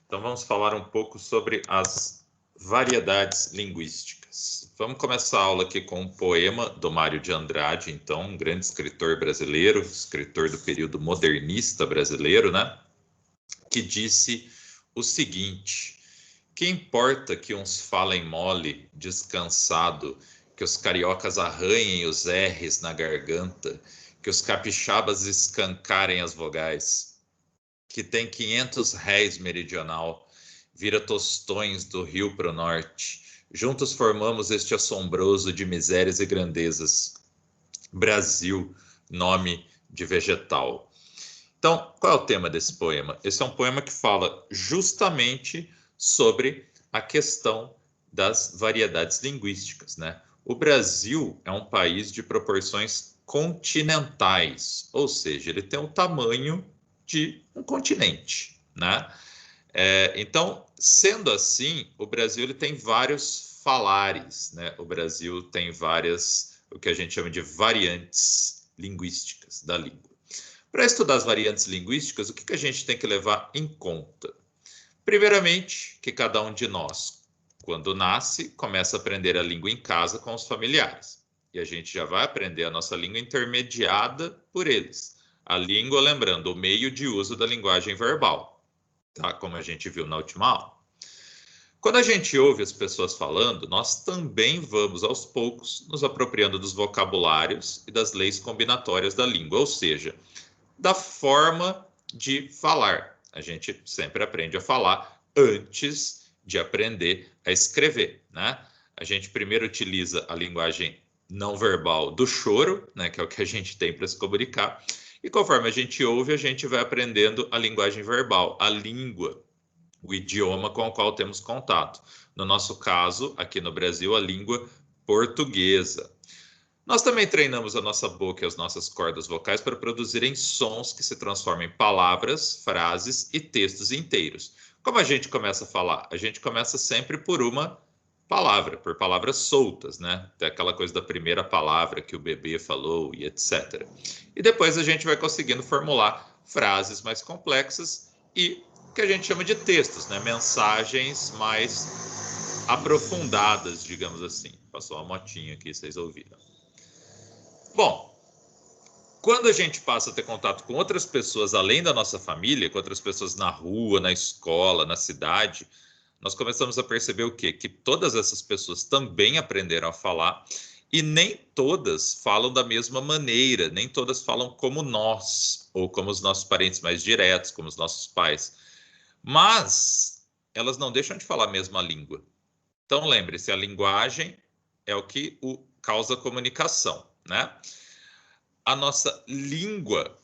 Então vamos falar um pouco sobre as variedades linguísticas. Vamos começar a aula aqui com um poema do Mário de Andrade, então um grande escritor brasileiro, escritor do período modernista brasileiro, né? Que disse o seguinte: que importa que uns falem mole, descansado, que os cariocas arranhem os R's na garganta, que os capixabas escancarem as vogais, que tem 500 réis meridional, vira tostões do rio pro norte. Juntos formamos este assombroso de misérias e grandezas. Brasil, nome de vegetal. Então, qual é o tema desse poema? Esse é um poema que fala justamente sobre a questão das variedades linguísticas, né? O Brasil é um país de proporções continentais, ou seja, ele tem o tamanho de um continente, né? Então, sendo assim, o Brasil ele tem vários falares, né? O Brasil tem várias, o que a gente chama de variantes linguísticas da língua. Para estudar as variantes linguísticas, o que a gente tem que levar em conta? Primeiramente, que cada um de nós, quando nasce, começa a aprender a língua em casa com os familiares. E a gente já vai aprender a nossa língua intermediada por eles. A língua, lembrando, o meio de uso da linguagem verbal, tá? Como a gente viu na última aula. Quando a gente ouve as pessoas falando, nós também vamos, aos poucos, nos apropriando dos vocabulários e das leis combinatórias da língua, ou seja, da forma de falar. A gente sempre aprende a falar antes de aprender a escrever, né? A gente primeiro utiliza a linguagem não verbal do choro, né, que é o que a gente tem para se comunicar, e conforme a gente ouve, a gente vai aprendendo a linguagem verbal, a língua, o idioma com o qual temos contato. No nosso caso, aqui no Brasil, a língua portuguesa. Nós também treinamos a nossa boca e as nossas cordas vocais para produzirem sons que se transformam em palavras, frases e textos inteiros. Como a gente começa a falar? A gente começa sempre por uma palavra, por palavras soltas, né? Tem aquela coisa da primeira palavra que o bebê falou e etc. E depois a gente vai conseguindo formular frases mais complexas e que a gente chama de textos, né? Mensagens mais aprofundadas, digamos assim. Passou uma motinha aqui, vocês ouviram. Bom, quando a gente passa a ter contato com outras pessoas além da nossa família, com outras pessoas na rua, na escola, na cidade, nós começamos a perceber o quê? Que todas essas pessoas também aprenderam a falar e nem todas falam da mesma maneira, nem todas falam como nós, ou como os nossos parentes mais diretos, como os nossos pais. Mas elas não deixam de falar a mesma língua. Então, lembre-se, a linguagem é o que causa comunicação, né? A nossa língua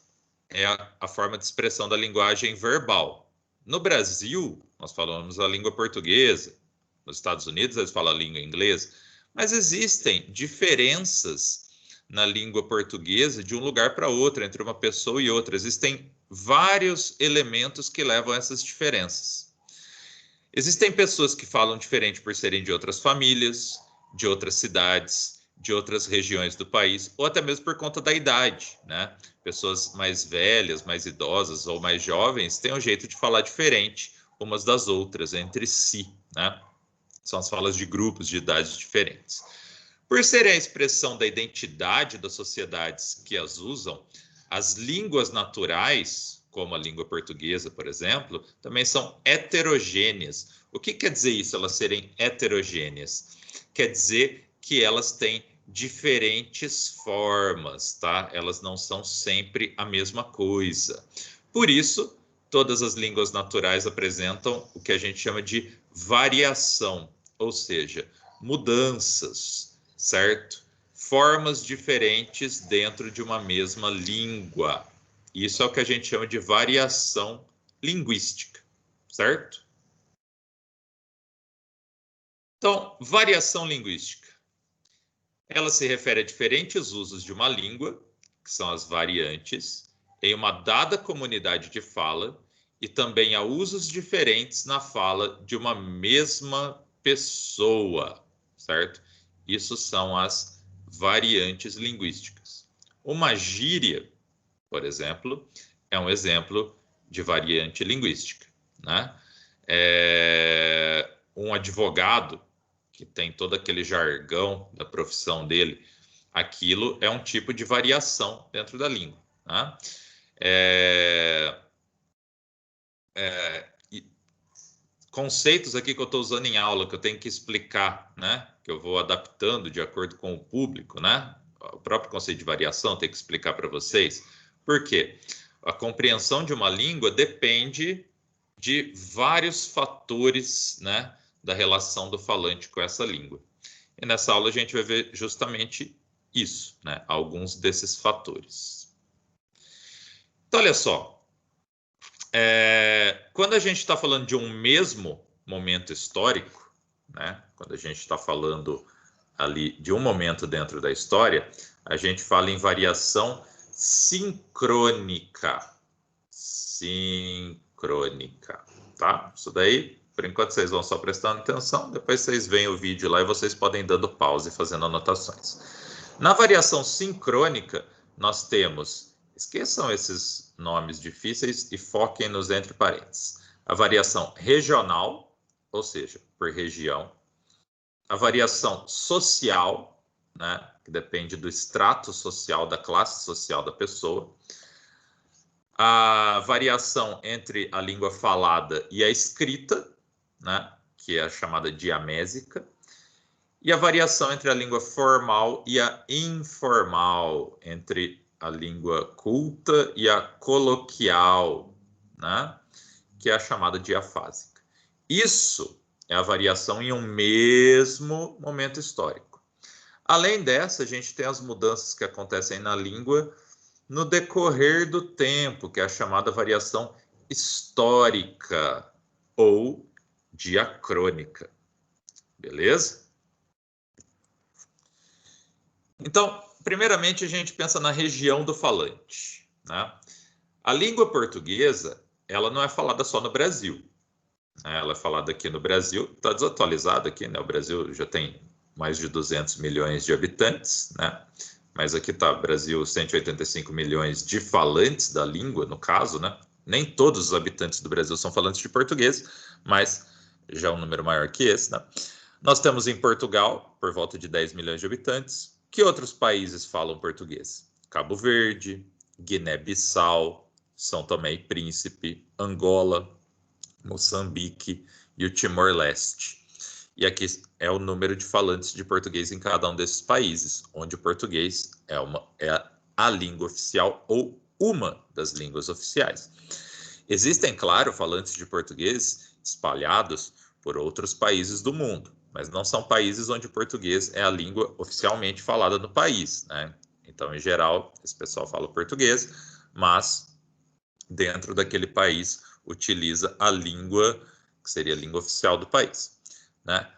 é a forma de expressão da linguagem verbal. No Brasil, nós falamos a língua portuguesa. Nos Estados Unidos, eles falam a língua inglesa. Mas existem diferenças na língua portuguesa de um lugar para outro, entre uma pessoa e outra. Existem vários elementos que levam a essas diferenças. Existem pessoas que falam diferente por serem de outras famílias, de outras cidades, de outras regiões do país, ou até mesmo por conta da idade, né? Pessoas mais velhas, mais idosas ou mais jovens têm um jeito de falar diferente umas das outras, entre si, né? São as falas de grupos de idades diferentes. Por serem a expressão da identidade das sociedades que as usam, as línguas naturais, como a língua portuguesa, por exemplo, também são heterogêneas. O que quer dizer isso, elas serem heterogêneas? Quer dizer que elas têm diferentes formas, tá? Elas não são sempre a mesma coisa. Por isso, todas as línguas naturais apresentam o que a gente chama de variação, ou seja, mudanças, certo? Formas diferentes dentro de uma mesma língua. Isso é o que a gente chama de variação linguística, certo? Então, variação linguística. Ela se refere a diferentes usos de uma língua, que são as variantes, em uma dada comunidade de fala, e também a usos diferentes na fala de uma mesma pessoa, certo? Isso são as variantes linguísticas. Uma gíria, por exemplo, é um exemplo de variante linguística, né? Um advogado que tem todo aquele jargão da profissão dele, aquilo é um tipo de variação dentro da língua, né? Conceitos aqui que eu estou usando em aula, que eu tenho que explicar, né? Que eu vou adaptando de acordo com o público, né? O próprio conceito de variação tem que explicar para vocês. Por quê? A compreensão de uma língua depende de vários fatores, né? Da relação do falante com essa língua. E nessa aula a gente vai ver justamente isso, né? Alguns desses fatores. Então, olha só. Quando a gente está falando de um mesmo momento histórico, né? Quando a gente está falando ali de um momento dentro da história, a gente fala em variação sincrônica. Sincrônica, tá? Isso daí, por enquanto, vocês vão só prestando atenção, depois vocês veem o vídeo lá e vocês podem ir dando pause e fazendo anotações. Na variação sincrônica, nós temos, esqueçam esses nomes difíceis e foquem nos entre parênteses. A variação regional, ou seja, por região. A variação social, né, que depende do extrato social, da classe social da pessoa. A variação entre a língua falada e a escrita, né, que é a chamada diamésica. E a variação entre a língua formal e a informal, entre a língua culta e a coloquial, né? Que é a chamada diafásica. Isso é a variação em um mesmo momento histórico. Além dessa, a gente tem as mudanças que acontecem na língua no decorrer do tempo, que é a chamada variação histórica ou diacrônica. Beleza? Então, primeiramente, a gente pensa na região do falante, né? A língua portuguesa, ela não é falada só no Brasil, né? Ela é falada aqui no Brasil, está desatualizada aqui, né? O Brasil já tem mais de 200 milhões de habitantes, né? Mas aqui está, Brasil, 185 milhões de falantes da língua, no caso, né? Nem todos os habitantes do Brasil são falantes de português, mas já é um número maior que esse, né? Nós temos em Portugal, por volta de 10 milhões de habitantes. Que outros países falam português? Cabo Verde, Guiné-Bissau, São Tomé e Príncipe, Angola, Moçambique e o Timor-Leste. E aqui é o número de falantes de português em cada um desses países, onde o português é a língua oficial ou uma das línguas oficiais. Existem, claro, falantes de português espalhados por outros países do mundo, mas não são países onde o português é a língua oficialmente falada no país, né? Então, em geral, esse pessoal fala português, mas dentro daquele país utiliza a língua que seria a língua oficial do país, né?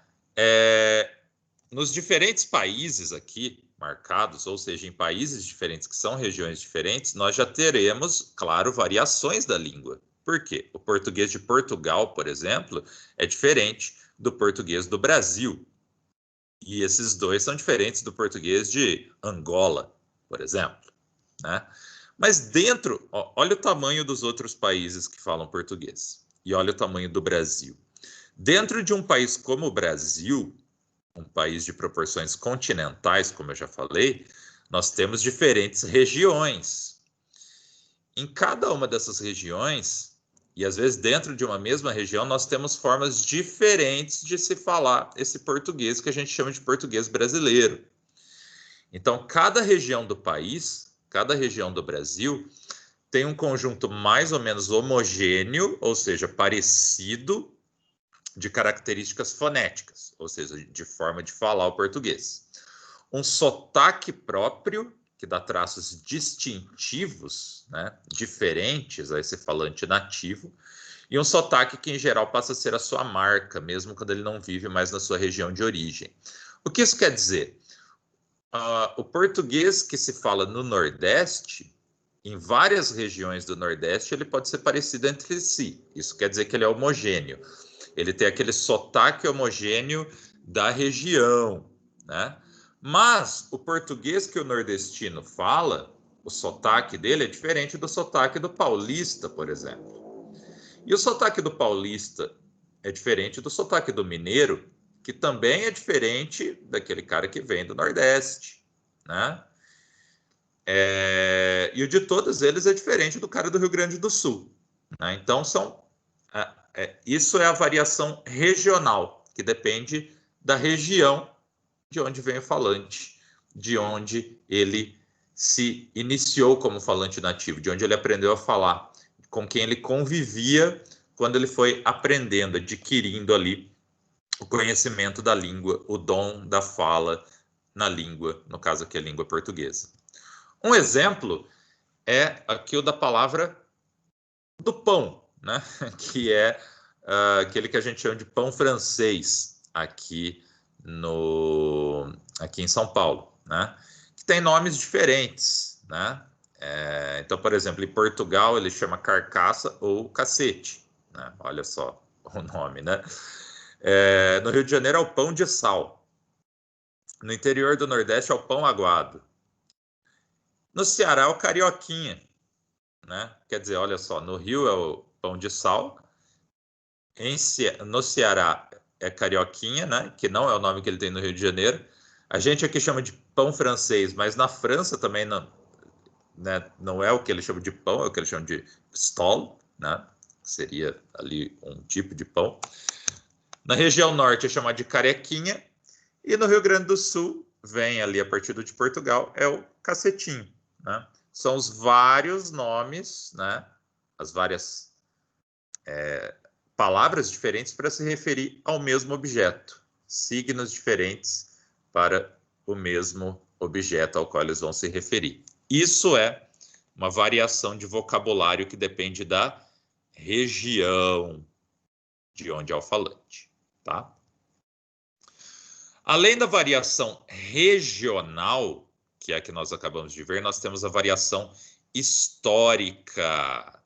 Nos diferentes países aqui marcados, ou seja, em países diferentes que são regiões diferentes, nós já teremos, claro, variações da língua. Por quê? O português de Portugal, por exemplo, é diferente do português do Brasil. E esses dois são diferentes do português de Angola, por exemplo, né? Mas dentro, olha o tamanho dos outros países que falam português e olha o tamanho do Brasil. Dentro de um país como o Brasil, um país de proporções continentais, como eu já falei, nós temos diferentes regiões. Em cada uma dessas regiões, e às vezes dentro de uma mesma região, nós temos formas diferentes de se falar esse português que a gente chama de português brasileiro. Então, cada região do país, cada região do Brasil, tem um conjunto mais ou menos homogêneo, ou seja, parecido, de características fonéticas, ou seja, de forma de falar o português. Um sotaque próprio, que dá traços distintivos, né, diferentes a esse falante nativo, e um sotaque que, em geral, passa a ser a sua marca, mesmo quando ele não vive mais na sua região de origem. O que isso quer dizer? O português que se fala no Nordeste, em várias regiões do Nordeste, ele pode ser parecido entre si. Isso quer dizer que ele é homogêneo. Ele tem aquele sotaque homogêneo da região, né? Mas o português que o nordestino fala, o sotaque dele é diferente do sotaque do paulista, por exemplo. E o sotaque do paulista é diferente do sotaque do mineiro, que também é diferente daquele cara que vem do Nordeste, né? E o de todos eles é diferente do cara do Rio Grande do Sul, né? Então, isso é a variação regional, que depende da região de onde vem o falante, de onde ele se iniciou como falante nativo, de onde ele aprendeu a falar, com quem ele convivia quando ele foi aprendendo, adquirindo ali o conhecimento da língua, o dom da fala na língua, no caso aqui a língua portuguesa. Um exemplo é aqui o da palavra do pão, né? Que é aquele que a gente chama de pão francês aqui em São Paulo, né? Que tem nomes diferentes, né? Então, por exemplo, em Portugal ele chama carcaça ou cacete, né? Olha só o nome, né? No Rio de Janeiro é o pão de sal. No interior do Nordeste é o pão aguado. No Ceará é o carioquinha, né? Quer dizer, olha só, no Rio é o pão de sal, no Ceará é carioquinha, né? Que não é o nome que ele tem no Rio de Janeiro. A gente aqui chama de pão francês, mas na França também não, né? Não é o que eles chamam de pão, é o que eles chamam de pistole, né? Que seria ali um tipo de pão. Na região norte é chamado de carequinha, e no Rio Grande do Sul, vem ali a partir de Portugal, é o cacetinho, né? São os vários nomes, né? As várias palavras diferentes para se referir ao mesmo objeto, signos diferentes para o mesmo objeto ao qual eles vão se referir. Isso é uma variação de vocabulário que depende da região de onde é o falante, tá? Além da variação regional, que é a que nós acabamos de ver, nós temos a variação histórica,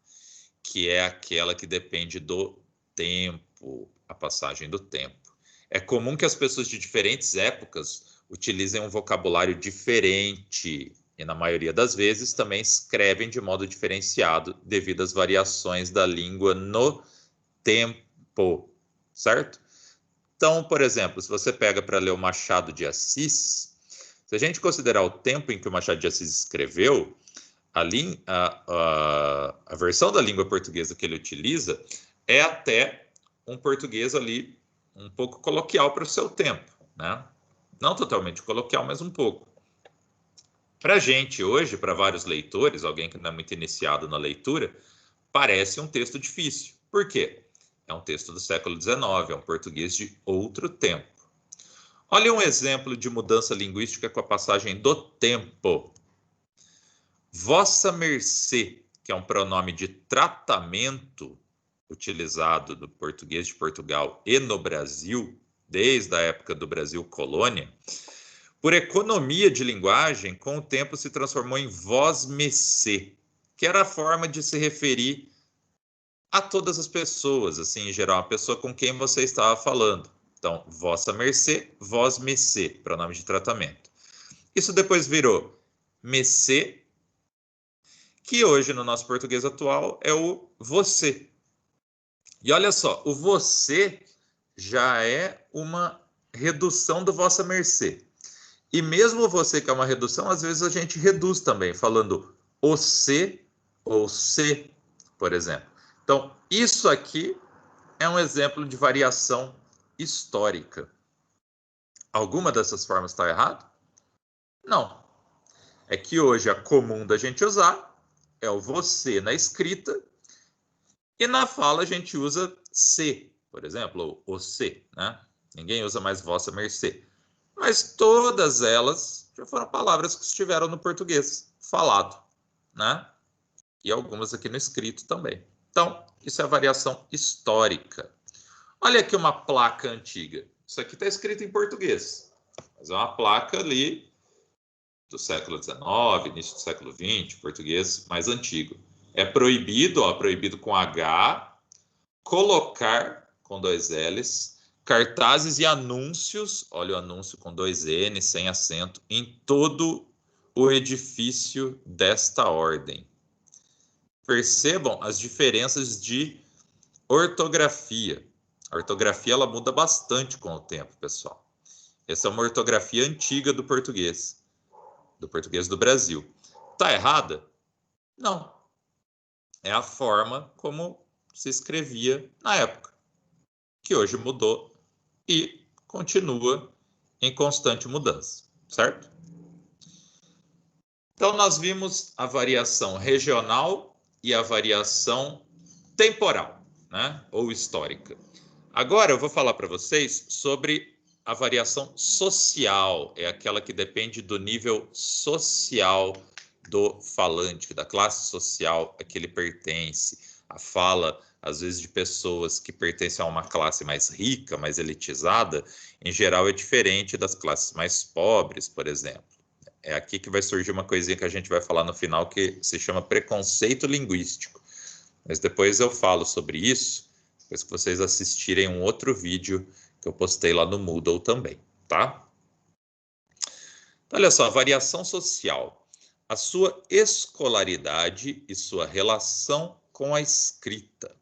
que é aquela que depende do tempo, a passagem do tempo. É comum que as pessoas de diferentes épocas utilizem um vocabulário diferente e, na maioria das vezes, também escrevem de modo diferenciado devido às variações da língua no tempo, certo? Então, por exemplo, se você pega para ler o Machado de Assis, se a gente considerar o tempo em que o Machado de Assis escreveu, a versão da língua portuguesa que ele utiliza é até um português ali um pouco coloquial para o seu tempo, né? Não totalmente coloquial, mas um pouco. Para a gente hoje, para vários leitores, alguém que não é muito iniciado na leitura, parece um texto difícil. Por quê? É um texto do século XIX, é um português de outro tempo. Olha um exemplo de mudança linguística com a passagem do tempo. Vossa mercê, que é um pronome de tratamento utilizado no português de Portugal e no Brasil, desde a época do Brasil colônia, por economia de linguagem, com o tempo se transformou em vós mercê, que era a forma de se referir a todas as pessoas, assim, em geral, a pessoa com quem você estava falando. Então, vossa mercê, vós mercê, pronome de tratamento. Isso depois virou mercê, que hoje no nosso português atual é o você. E olha só, o você já é uma redução do vossa mercê. E mesmo você que é uma redução, às vezes a gente reduz também, falando o se ou se, por exemplo. Então, isso aqui é um exemplo de variação histórica. Alguma dessas formas está errado? Não. É que hoje a comum da gente usar é o você na escrita e na fala a gente usa se, por exemplo, ou o se, né? Ninguém usa mais vossa mercê. Mas todas elas já foram palavras que estiveram no português falado, né? E algumas aqui no escrito também. Então, isso é a variação histórica. Olha aqui uma placa antiga. Isso aqui está escrito em português, mas é uma placa ali do século XIX, início do século XX, português mais antigo. É proibido, ó, proibido com H, colocar com 2 L's, cartazes e anúncios, olha o anúncio com 2 N, sem acento, em todo o edifício desta ordem. Percebam as diferenças de ortografia. A ortografia ela muda bastante com o tempo, pessoal. Essa é uma ortografia antiga do português do Brasil. Está errada? Não. É a forma como se escrevia na época, que hoje mudou e continua em constante mudança, certo? Então, nós vimos a variação regional e a variação temporal, né? Ou histórica. Agora eu vou falar para vocês sobre a variação social, é aquela que depende do nível social do falante, da classe social a que ele pertence. A fala, às vezes, de pessoas que pertencem a uma classe mais rica, mais elitizada, em geral é diferente das classes mais pobres, por exemplo. É aqui que vai surgir uma coisinha que a gente vai falar no final, que se chama preconceito linguístico. Mas depois eu falo sobre isso, depois que vocês assistirem um outro vídeo que eu postei lá no Moodle também, tá? Então, olha só, variação social. A sua escolaridade e sua relação com a escrita.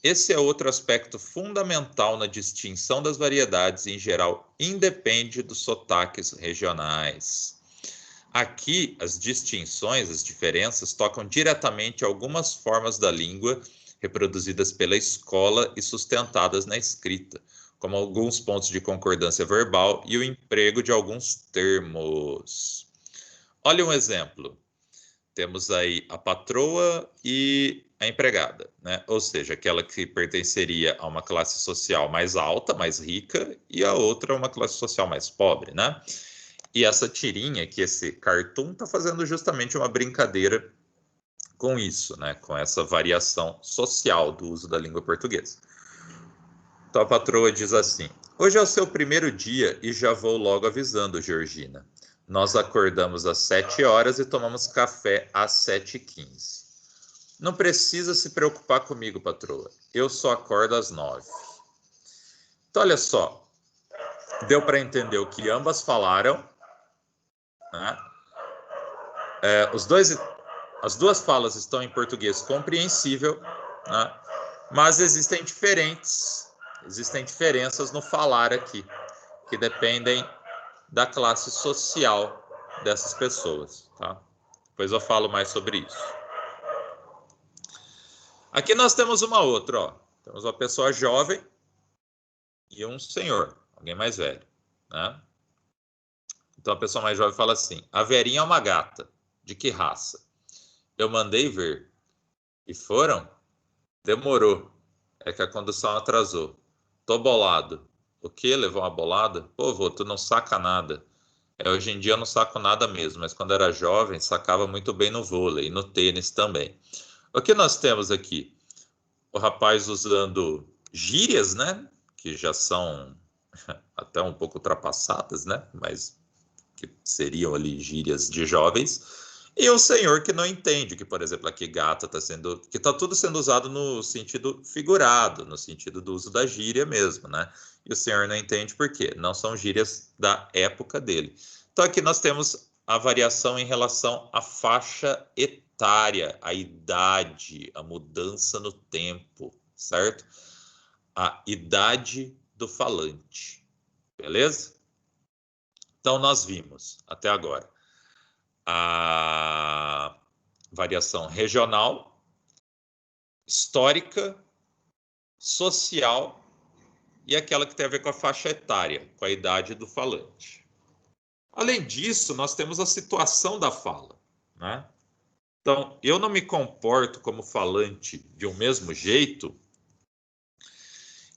Esse é outro aspecto fundamental na distinção das variedades e, em geral, independe dos sotaques regionais. Aqui, as distinções, as diferenças, tocam diretamente algumas formas da língua reproduzidas pela escola e sustentadas na escrita, como alguns pontos de concordância verbal e o emprego de alguns termos. Olha um exemplo. Temos aí a patroa e a empregada, né? Ou seja, aquela que pertenceria a uma classe social mais alta, mais rica, e a outra a uma classe social mais pobre, né? E essa tirinha, que esse cartoon está fazendo justamente uma brincadeira com isso, né? Com essa variação social do uso da língua portuguesa. Então a patroa diz assim: hoje é o seu primeiro dia e já vou logo avisando, Georgina. Nós acordamos às 7 horas e tomamos café às 7h15. Não precisa se preocupar comigo, patroa. Eu só acordo às 9. Então, olha só. Deu para entender o que ambas falaram, né? As duas falas estão em português compreensível, né? Mas existem diferenças no falar aqui, que dependem da classe social dessas pessoas, tá? Depois eu falo mais sobre isso. Aqui nós temos uma outra, ó. Temos uma pessoa jovem e um senhor, alguém mais velho, né? Então a pessoa mais jovem fala assim: a Verinha é uma gata. De que raça? Eu mandei ver. E foram? Demorou. É que a condução atrasou. Tô bolado. O quê? Levou uma bolada? Pô, vô, tu não saca nada. Hoje em dia eu não saco nada mesmo, mas quando era jovem, sacava muito bem no vôlei e no tênis também. O que nós temos aqui? O rapaz usando gírias, né? Que já são até um pouco ultrapassadas, né? Mas que seriam ali gírias de jovens. E o senhor que não entende que, por exemplo, aqui gata que está tudo sendo usado no sentido figurado, no sentido do uso da gíria mesmo, né? E o senhor não entende por quê? Não são gírias da época dele. Então aqui nós temos a variação em relação à faixa etária, a idade, a mudança no tempo, certo? A idade do falante, beleza? Então nós vimos até agora a variação regional, histórica, social e aquela que tem a ver com a faixa etária, com a idade do falante. Além disso, nós temos a situação da fala, né? Então, eu não me comporto como falante de um mesmo jeito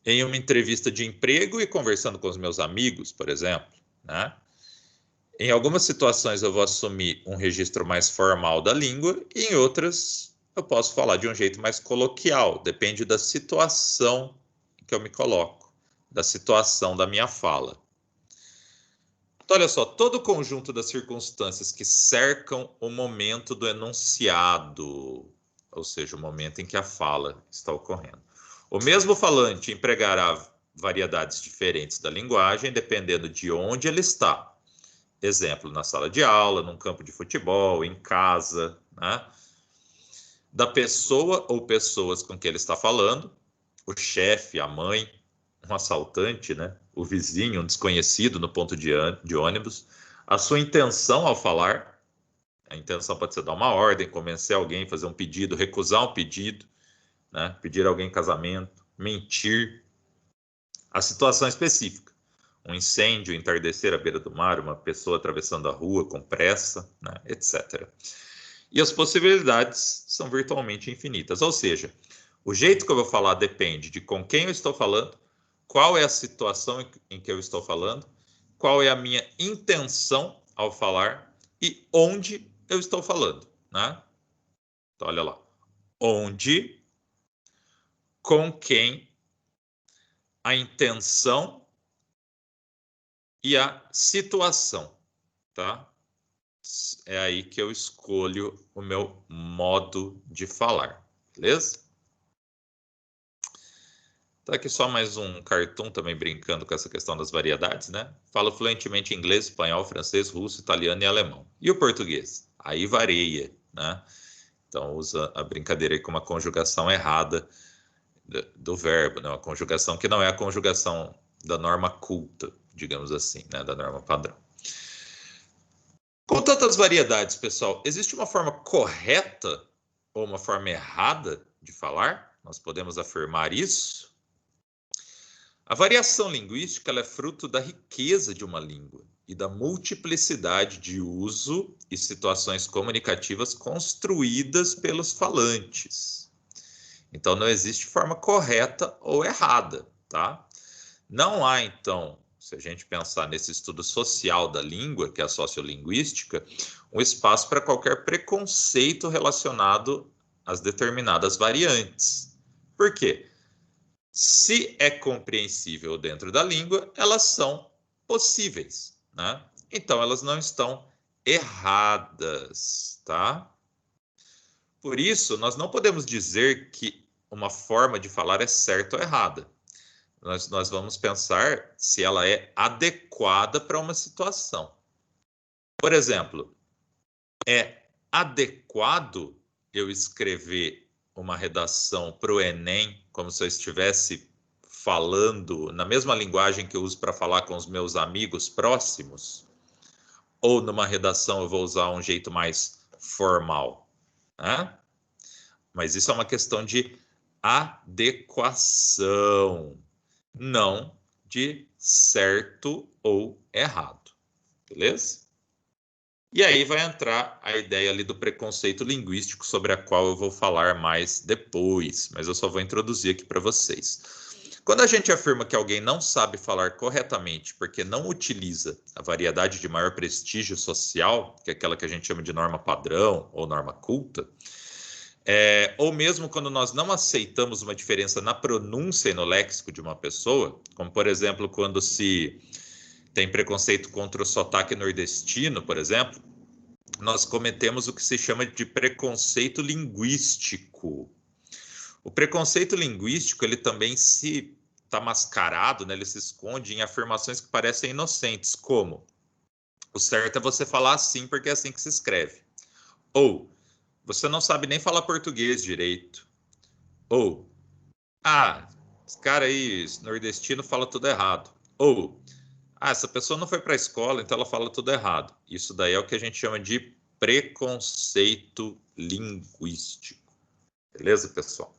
em uma entrevista de emprego e conversando com os meus amigos, por exemplo, né? Em algumas situações eu vou assumir um registro mais formal da língua e em outras eu posso falar de um jeito mais coloquial, depende da situação em que eu me coloco, da situação da minha fala. Então, olha só, todo o conjunto das circunstâncias que cercam o momento do enunciado, ou seja, o momento em que a fala está ocorrendo. O mesmo falante empregará variedades diferentes da linguagem, dependendo de onde ele está. Exemplo, na sala de aula, num campo de futebol, em casa, né? Da pessoa ou pessoas com que ele está falando, o chefe, a mãe, um assaltante, né? O vizinho, um desconhecido no ponto de ônibus, a sua intenção ao falar, a intenção pode ser dar uma ordem, convencer alguém, fazer um pedido, recusar um pedido, né? Pedir a alguém em casamento, mentir, a situação específica. Um incêndio, entardecer à beira do mar, uma pessoa atravessando a rua com pressa, né? Etc. E as possibilidades são virtualmente infinitas. Ou seja, o jeito que eu vou falar depende de com quem eu estou falando, qual é a situação em que eu estou falando, qual é a minha intenção ao falar e onde eu estou falando, né? Então, olha lá. Onde, com quem, a intenção e a situação, tá? É aí que eu escolho o meu modo de falar, beleza? Tá aqui só mais um cartoon também brincando com essa questão das variedades, né? Falo fluentemente inglês, espanhol, francês, russo, italiano e alemão. E o português? Aí varia, né? Então usa a brincadeira aí com uma conjugação errada do verbo, né? Uma conjugação que não é a conjugação da norma culta, digamos assim, né? Da norma padrão. Com tantas variedades, pessoal, existe uma forma correta ou uma forma errada de falar? Nós podemos afirmar isso? A variação linguística ela é fruto da riqueza de uma língua e da multiplicidade de uso e situações comunicativas construídas pelos falantes. Então, não existe forma correta ou errada, tá? Não há, então, se a gente pensar nesse estudo social da língua, que é a sociolinguística, um espaço para qualquer preconceito relacionado às determinadas variantes. Por quê? Se é compreensível dentro da língua, elas são possíveis, né? Então, elas não estão erradas, tá? Por isso, nós não podemos dizer que uma forma de falar é certa ou errada. Nós vamos pensar se ela é adequada para uma situação. Por exemplo, é adequado eu escrever uma redação para o Enem como se eu estivesse falando na mesma linguagem que eu uso para falar com os meus amigos próximos? Ou numa redação eu vou usar um jeito mais formal, né? Mas isso é uma questão de adequação, não de certo ou errado, beleza? E aí vai entrar a ideia ali do preconceito linguístico, sobre a qual eu vou falar mais depois, mas eu só vou introduzir aqui para vocês. Quando a gente afirma que alguém não sabe falar corretamente porque não utiliza a variedade de maior prestígio social, que é aquela que a gente chama de norma padrão ou norma culta, ou mesmo quando nós não aceitamos uma diferença na pronúncia e no léxico de uma pessoa, como por exemplo quando se tem preconceito contra o sotaque nordestino, por exemplo, nós cometemos o que se chama de preconceito linguístico. O preconceito linguístico, ele também se está mascarado, né? Ele se esconde em afirmações que parecem inocentes, como o certo é você falar assim porque é assim que se escreve. Ou você não sabe nem falar português direito. Ou, esse cara aí, esse nordestino, fala tudo errado. Ou, essa pessoa não foi para a escola, então ela fala tudo errado. Isso daí é o que a gente chama de preconceito linguístico. Beleza, pessoal?